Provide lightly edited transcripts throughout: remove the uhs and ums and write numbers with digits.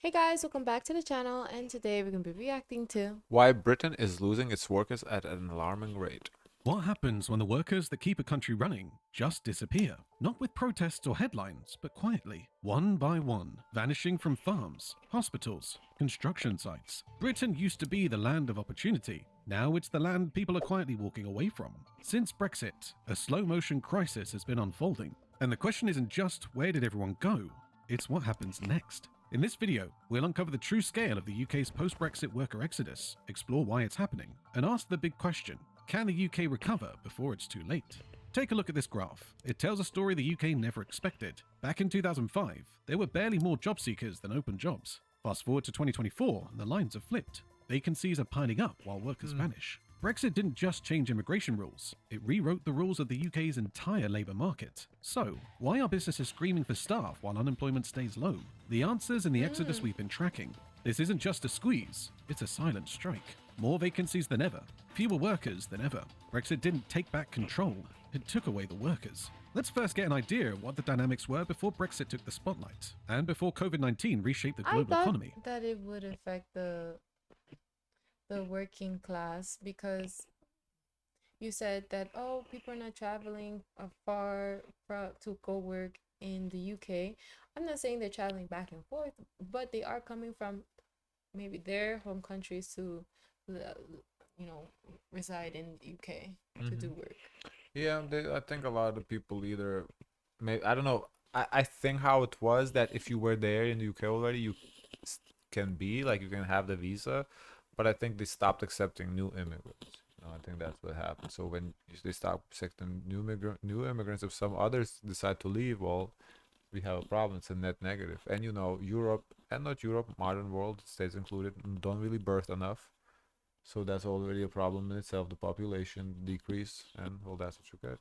Hey guys, welcome back to the channel, and today we're going to be reacting to Why Britain is losing its workers at an alarming rate. What happens when the workers that keep a country running just disappear? Not with protests or headlines, but quietly, one by one, vanishing from farms, hospitals, construction sites. Britain used to be the land of opportunity. Now it's the land people are quietly walking away from. Since Brexit, a slow-motion crisis has been unfolding. And the question isn't just where did everyone go? It's what happens next. In this video, we'll uncover the true scale of the UK's post-Brexit worker exodus, explore why it's happening, and ask the big question: can the UK recover before it's too late? Take a look at this graph. It tells a story the UK never expected. Back in 2005, there were barely more job seekers than open jobs. Fast forward to 2024, and the lines have flipped. Vacancies are piling up while workers vanish. Brexit didn't just change immigration rules, it rewrote the rules of the UK's entire labour market. So, why are businesses screaming for staff while unemployment stays low? The answer's in the exodus we've been tracking. This isn't just a squeeze, it's a silent strike. More vacancies than ever, fewer workers than ever. Brexit didn't take back control, it took away the workers. Let's first get an idea of what the dynamics were before Brexit took the spotlight, and before COVID-19 reshaped the I global thought economy. that it would affect the working class because you said that people are not traveling to go work in the UK. I'm not saying they're traveling back and forth, but they are coming from maybe their home countries to uh, you know reside in the UK to do work. Yeah, I think a lot of the people either, I don't know. I think how it was that if you were there in the UK already, s- can be like you can have the visa, but I think they stopped accepting new immigrants. I think that's what happened. So when they stop accepting new immigrants, if some others decide to leave, well, we have a problem. It's a net negative. And Europe and not Europe, modern world, states included, don't really birth enough. So that's already a problem in itself. The population decrease, and well, that's what you get.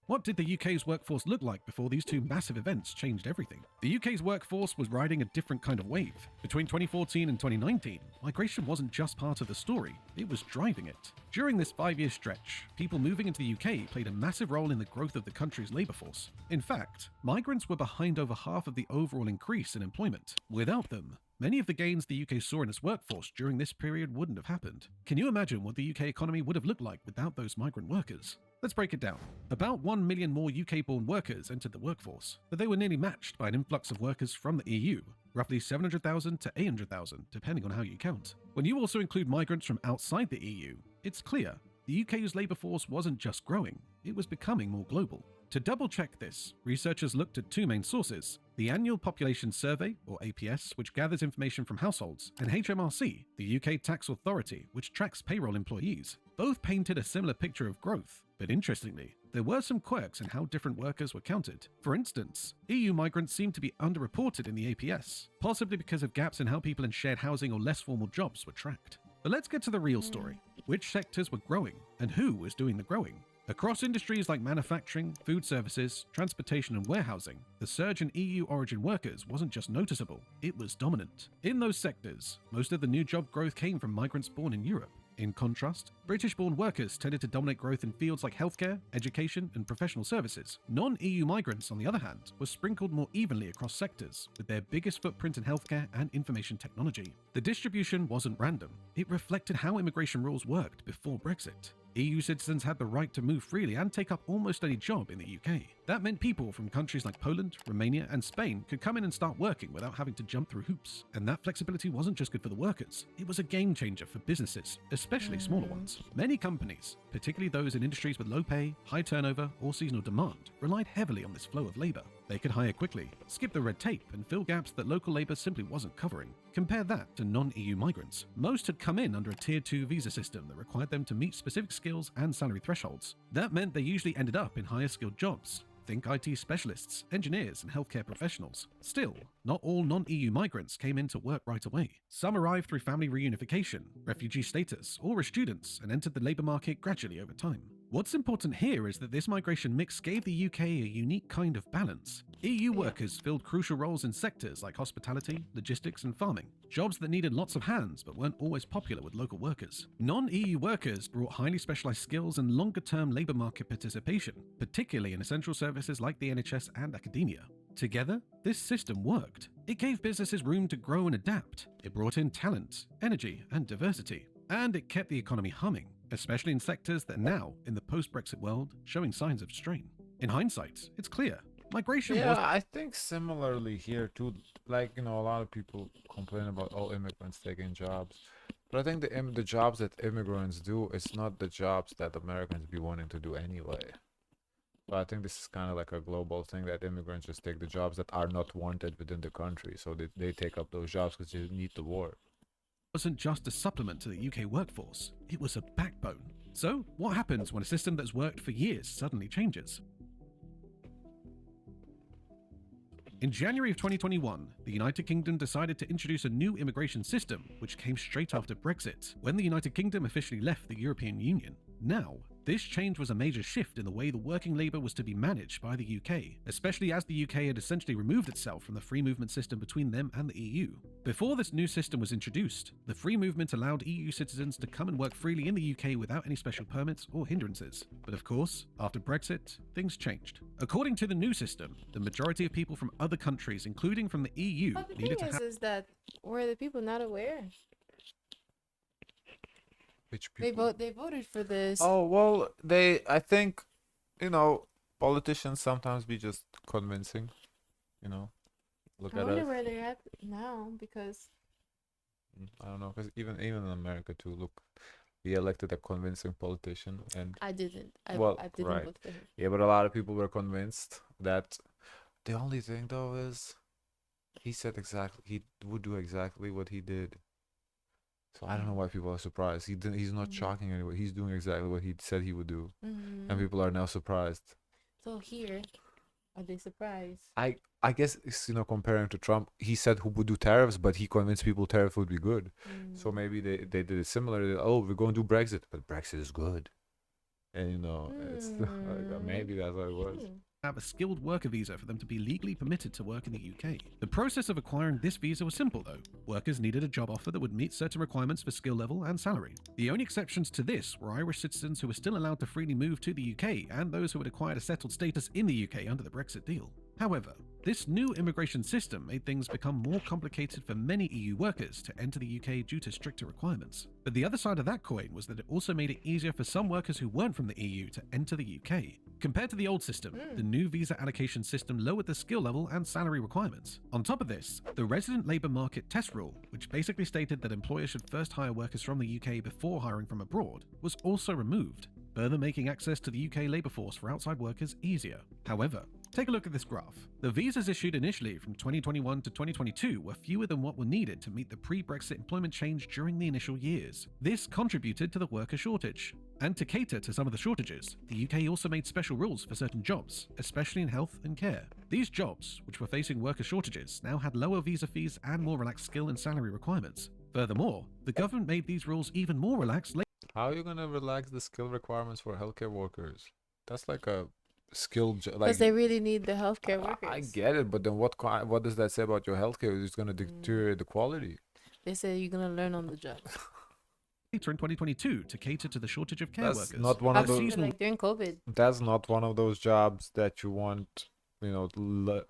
What did the UK's workforce look like before these two massive events changed everything? The UK's workforce was riding a different kind of wave. Between 2014 and 2019, migration wasn't just part of the story, it was driving it. During this 5-year stretch, people moving into the UK played a massive role in the growth of the country's labour force. In fact, migrants were behind over half of the overall increase in employment. Without them, many of the gains the UK saw in its workforce during this period wouldn't have happened. Can you imagine what the UK economy would have looked like without those migrant workers? Let's break it down. About 1 million more UK-born workers entered the workforce, but they were nearly matched by an influx of workers from the EU, roughly 700,000 to 800,000, depending on how you count. When you also include migrants from outside the EU, it's clear the UK's labour force wasn't just growing, it was becoming more global. To double-check this, researchers looked at two main sources: the Annual Population Survey, or APS, which gathers information from households, and HMRC, the UK tax authority, which tracks payroll employees. Both painted a similar picture of growth, but interestingly, there were some quirks in how different workers were counted. For instance, EU migrants seemed to be underreported in the APS, possibly because of gaps in how people in shared housing or less formal jobs were tracked. But let's get to the real story. Which sectors were growing, and who was doing the growing? Across industries like manufacturing, food services, transportation and warehousing, the surge in EU origin workers wasn't just noticeable, it was dominant. In those sectors, most of the new job growth came from migrants born in Europe. In contrast, British-born workers tended to dominate growth in fields like healthcare, education, and professional services. Non-EU migrants, on the other hand, were sprinkled more evenly across sectors, with their biggest footprint in healthcare and information technology. The distribution wasn't random. It reflected how immigration rules worked before Brexit. EU citizens had the right to move freely and take up almost any job in the UK. That meant people from countries like Poland, Romania, and Spain could come in and start working without having to jump through hoops. And that flexibility wasn't just good for the workers, it was a game changer for businesses, especially smaller ones. Many companies, particularly those in industries with low pay, high turnover, or seasonal demand, relied heavily on this flow of labour. They could hire quickly, skip the red tape, and fill gaps that local labour simply wasn't covering. Compare that to non-EU migrants. Most had come in under a Tier 2 visa system that required them to meet specific skills and salary thresholds. That meant they usually ended up in higher skilled jobs. Think IT specialists, engineers, and healthcare professionals. Still, not all non-EU migrants came in to work right away. Some arrived through family reunification, refugee status, or as students and entered the labour market gradually over time. What's important here is that this migration mix gave the UK a unique kind of balance. EU workers filled crucial roles in sectors like hospitality, logistics, and farming, jobs that needed lots of hands but weren't always popular with local workers. Non-EU workers brought highly specialised skills and longer-term labour market participation, particularly in essential services like the NHS and academia. Together, this system worked. It gave businesses room to grow and adapt. It brought in talent, energy, and diversity. And it kept the economy humming, especially in sectors that are now, in the post-Brexit world, showing signs of strain. In hindsight, it's clear. Migration Yeah, was I think similarly here too. Like, a lot of people complain about immigrants taking jobs, but I think the jobs that immigrants do, it's not the jobs that Americans be wanting to do anyway. So I think this is kind of like a global thing that immigrants just take the jobs that are not wanted within the country, so they take up those jobs because they need the work. wasn't just a supplement to the UK workforce, it was a backbone. So, what happens when a system that's worked for years suddenly changes? In January of 2021, the United Kingdom decided to introduce a new immigration system, which came straight after Brexit, when the United Kingdom officially left the European Union. Now, this change was a major shift in the way the working labour was to be managed by the UK, especially as the UK had essentially removed itself from the free movement system between them and the EU. Before this new system was introduced, the free movement allowed EU citizens to come and work freely in the UK without any special permits or hindrances. But of course, after Brexit, things changed. According to the new system, the majority of people from other countries, including from the EU, But the needed to thing have is that were the people not aware? Which They people? they voted for this. Oh, well, I think, politicians sometimes be just convincing, Look I at wonder us. where they're at now because I don't know, because even in America too, look, we elected a convincing politician, and I didn't. well, I didn't right, vote for him. yeah, but a lot of people were convinced that the only thing though is he said exactly he would do exactly what he did. So I don't know why people are surprised. He's not Mhm. shocking anyone. He's doing exactly what he said he would do, and Mhm. people are now surprised. So here, are they surprised? I guess it's, comparing to Trump, he said who would do tariffs, but he convinced people tariffs would be good. So Mm. maybe they did it similar. Oh, we're going to do Brexit, but Brexit is good, and it's maybe that's how it was. Hmm. have a skilled worker visa for them to be legally permitted to work in the UK. The process of acquiring this visa was simple though. Workers needed a job offer that would meet certain requirements for skill level and salary. The only exceptions to this were Irish citizens who were still allowed to freely move to the UK and those who had acquired a settled status in the UK under the Brexit deal. However, this new immigration system made things become more complicated for many EU workers to enter the UK due to stricter requirements. But the other side of that coin was that it also made it easier for some workers who weren't from the EU to enter the UK. Compared to the old system, the new visa allocation system lowered the skill level and salary requirements. On top of this, the resident labour market test rule, which basically stated that employers should first hire workers from the UK before hiring from abroad, was also removed, further making access to the UK labour force for outside workers easier. However, take a look at this graph. The visas issued initially from 2021 to 2022 were fewer than what were needed to meet the pre-Brexit employment change during the initial years. This contributed to the worker shortage. And to cater to some of the shortages, the UK also made special rules for certain jobs, especially in health and care. These jobs, which were facing worker shortages, now had lower visa fees and more relaxed skill and salary requirements. Furthermore, the government made these rules even more relaxed later. How are you gonna relax the skill requirements for healthcare workers? That's like a skilled job. Because they really need the healthcare workers. I get it, but then what does that say about your healthcare? It's gonna deteriorate the quality. They say you're gonna learn on the job. Later in 2022 to cater to the shortage of care That's workers. not one of I've those. seen it like during COVID. That's not one of those jobs that you want,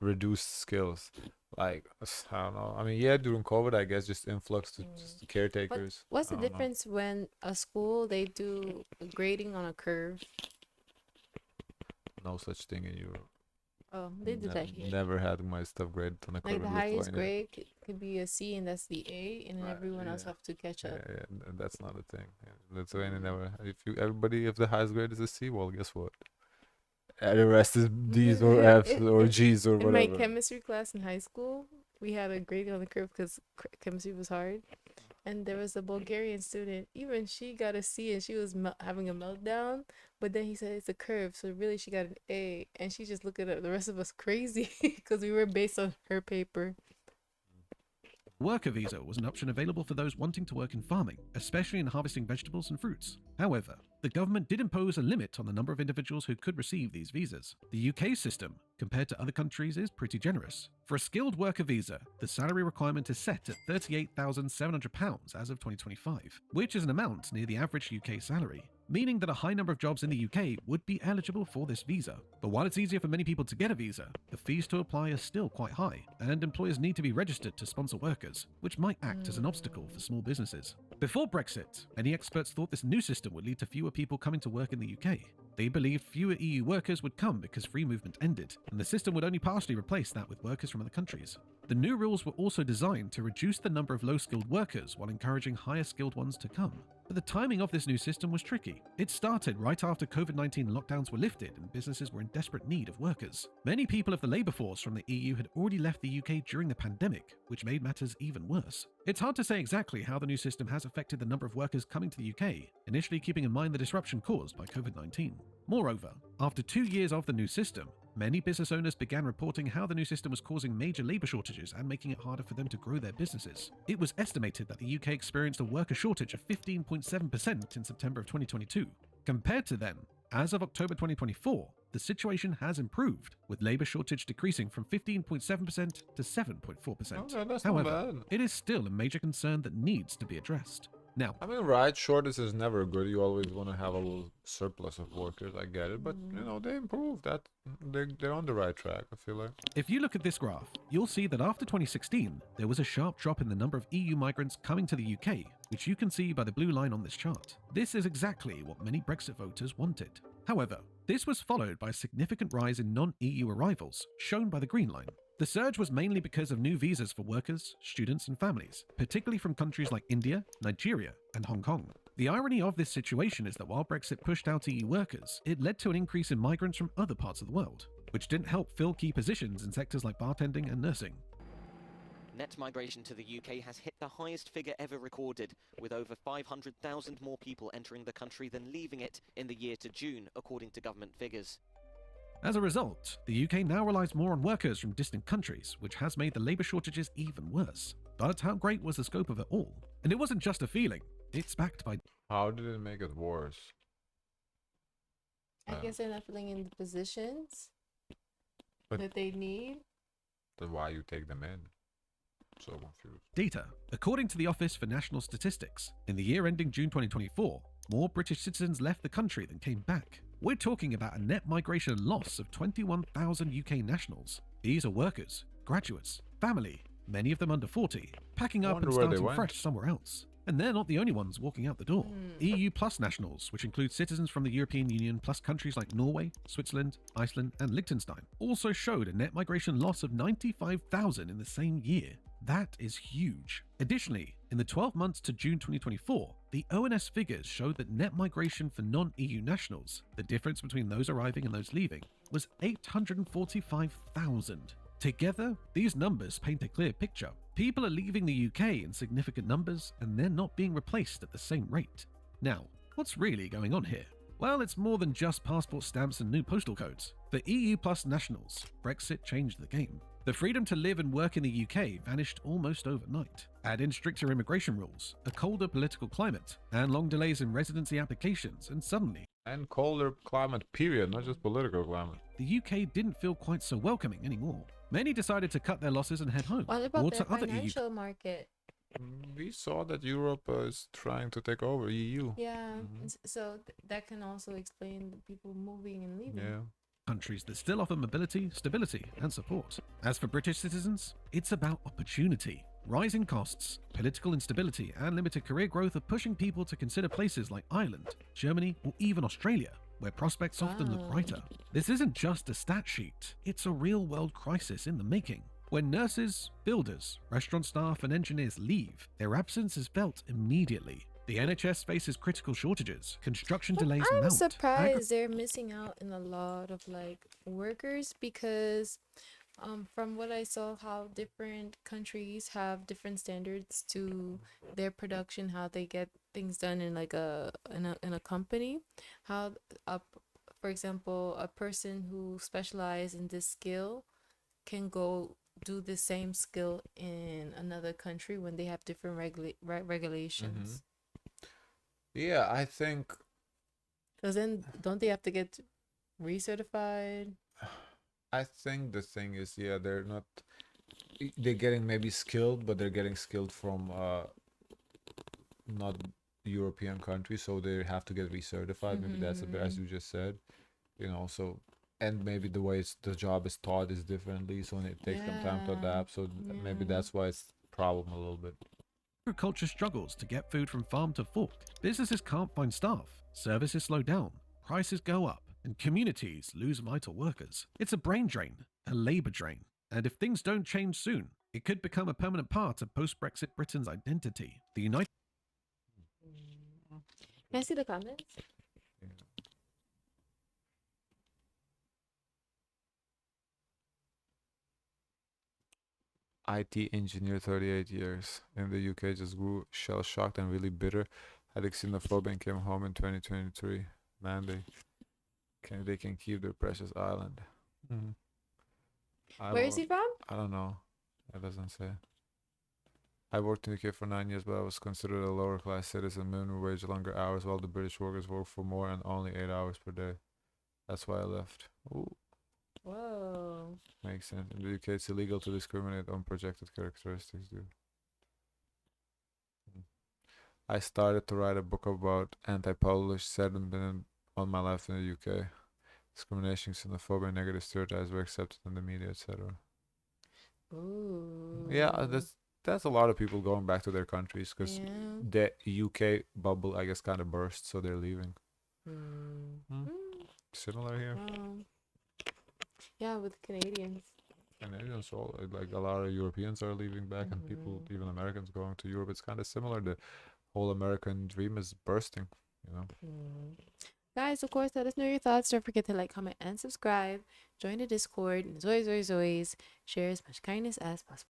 reduced skills. Like, I don't know. I mean, yeah, during COVID, I guess just influx to just caretakers. What's I the don't know. difference when a school they do grading on a curve? No such thing in Europe. Oh, they do that here. Never had my stuff graded on a Like curve the in highest Lithuania. grade could be a C, and that's the A, and then Right, everyone else yeah. have to catch up. Yeah, that's not a thing. Yeah. Lithuania never. If the highest grade is a C, well, guess what? The rest is D's or F's or G's or In whatever. my chemistry class in high school, we had a grading on the curve because chemistry was hard. And there was a Bulgarian student. Even she got a C, and she was having a meltdown. But then he said it's a curve, so really she got an A. And she just looked at the rest of us crazy because we were based on her paper. Worker visa was an option available for those wanting to work in farming, especially in harvesting vegetables and fruits. However, the government did impose a limit on the number of individuals who could receive these visas. The UK system, compared to other countries, is pretty generous. For a skilled worker visa, the salary requirement is set at £38,700 as of 2025, which is an amount near the average UK salary. meaning that a high number of jobs in the UK would be eligible for this visa. But while it's easier for many people to get a visa, the fees to apply are still quite high, and employers need to be registered to sponsor workers, which might act as an obstacle for small businesses. Before Brexit, many experts thought this new system would lead to fewer people coming to work in the UK. They believed fewer EU workers would come because free movement ended, and the system would only partially replace that with workers from other countries. The new rules were also designed to reduce the number of low-skilled workers while encouraging higher-skilled ones to come. But the timing of this new system was tricky. It started right after COVID-19 lockdowns were lifted and businesses were in desperate need of workers. Many people of the labour force from the EU had already left the UK during the pandemic, which made matters even worse. It's hard to say exactly how the new system has affected the number of workers coming to the UK, initially keeping in mind the disruption caused by COVID-19. Moreover, after 2 years of the new system, many business owners began reporting how the new system was causing major labour shortages and making it harder for them to grow their businesses. It was estimated that the UK experienced a worker shortage of 15.7% in September of 2022. Compared to then, as of October 2024, the situation has improved, with labour shortage decreasing from 15.7% to 7.4%. Okay, that's However, not bad. it is still a major concern that needs to be addressed. Now, I mean, right, shortage is never good. You always want to have a little surplus of workers. I get it, but you know they improved. That they're on the right track. I feel like. if you look at this graph, you'll see that after 2016, there was a sharp drop in the number of EU migrants coming to the UK, which you can see by the blue line on this chart. This is exactly what many Brexit voters wanted. However, this was followed by a significant rise in non-EU arrivals, shown by the green line. The surge was mainly because of new visas for workers, students, and families, particularly from countries like India, Nigeria, and Hong Kong. The irony of this situation is that while Brexit pushed out EU workers, it led to an increase in migrants from other parts of the world, which didn't help fill key positions in sectors like bartending and nursing. Net migration to the UK has hit the highest figure ever recorded, with over 500,000 more people entering the country than leaving it in the year to June, according to government figures. As a result, the UK now relies more on workers from distant countries, which has made the labour shortages even worse. But how great was the scope of it all? And it wasn't just a feeling, it's backed by How did it make it worse? I guess they're not filling in the positions But- that they need. That's why you take them in. So confused. data. According to the Office for National Statistics, in the year ending June 2024, more British citizens left the country than came back. We're talking about a net migration loss of 21,000 UK nationals. These are workers, graduates, family, many of them under 40, packing up Wonder and where they starting went. fresh somewhere else. And they're not the only ones walking out the door. EU plus nationals, which include citizens from the European Union plus countries like Norway, Switzerland, Iceland, and Liechtenstein, also showed a net migration loss of 95,000 in the same year. That is huge. Additionally, in the 12 months to June 2024, the ONS figures showed that net migration for non-EU nationals, the difference between those arriving and those leaving, was 845,000. Together, these numbers paint a clear picture. People are leaving the UK in significant numbers, and they're not being replaced at the same rate. Now, what's really going on here? Well, it's more than just passport stamps and new postal codes. For EU plus nationals, Brexit changed the game. The freedom to live and work in the UK vanished almost overnight. Add in stricter immigration rules, a colder political climate, and long delays in residency applications, and suddenly, And colder climate, period, not just political climate. the UK didn't feel quite so welcoming anymore. Many decided to cut their losses and head home, What or about to their other EU. financial market? We saw that Europe is trying to take over EU. Yeah, so that can also explain the people moving and leaving. Yeah. Countries that still offer mobility, stability, and support. As for British citizens, it's about opportunity. Rising costs, political instability, and limited career growth are pushing people to consider places like Ireland, Germany, or even Australia, where prospects often look Wow. brighter. This isn't just a stat sheet, it's a real-world crisis in the making. When nurses, builders, restaurant staff, and engineers leave, their absence is felt immediately. The NHS faces critical shortages, construction delays I'm mount. surprised they're missing out in a lot of like workers because from what I saw how different countries have different standards to their production, how they get things done in like a company, how for example a person who specializes in this skill can go do the same skill in another country when they have different regulations. Yeah, I think Because then don't they have to get recertified? the thing is, yeah, they're not. They're getting maybe skilled, but they're getting skilled from not European countries, so they have to get recertified. Maybe that's a bit, as you just said, so, and maybe the way the job is taught is differently, so it takes them time to Yeah. adapt. So maybe that's why it's a problem a little bit. Agriculture struggles to get food from farm to fork. Businesses can't find staff, services slow down, prices go up, and communities lose vital workers. It's a brain drain, a labour drain, and if things don't change soon, it could become a permanent part of post-Brexit Britain's identity. The United Can I see the comments? IT engineer, 38 years in the UK, just grew shell shocked and really bitter. Had xenophobia and came home in 2023. Man, they can keep their precious island. Where is he from? I don't know. It doesn't say. I worked in the UK for 9 years, but I was considered a lower class citizen, minimum wage, longer hours, while the British workers work for more and only 8 hours per day. That's why I left. Ooh, Whoa. makes sense. In the UK, it's illegal to discriminate on projected characteristics, dude. I started to write a book about anti-Polish sentiment on my life in the UK. Discrimination, xenophobia, negative stereotypes were accepted in the media, etc. Ooh. Yeah, that's a lot of people going back to their countries because Yeah. the UK bubble, I guess, kind of burst, so they're leaving. Similar here. Yeah, with Canadians. Canadians, all like a lot of Europeans are leaving back, and people, even Americans, going to Europe. It's kind of similar. The whole American dream is bursting. Guys, of course, let us know your thoughts. Don't forget to like, comment, and subscribe. Join the Discord. And as always, share as much kindness as possible.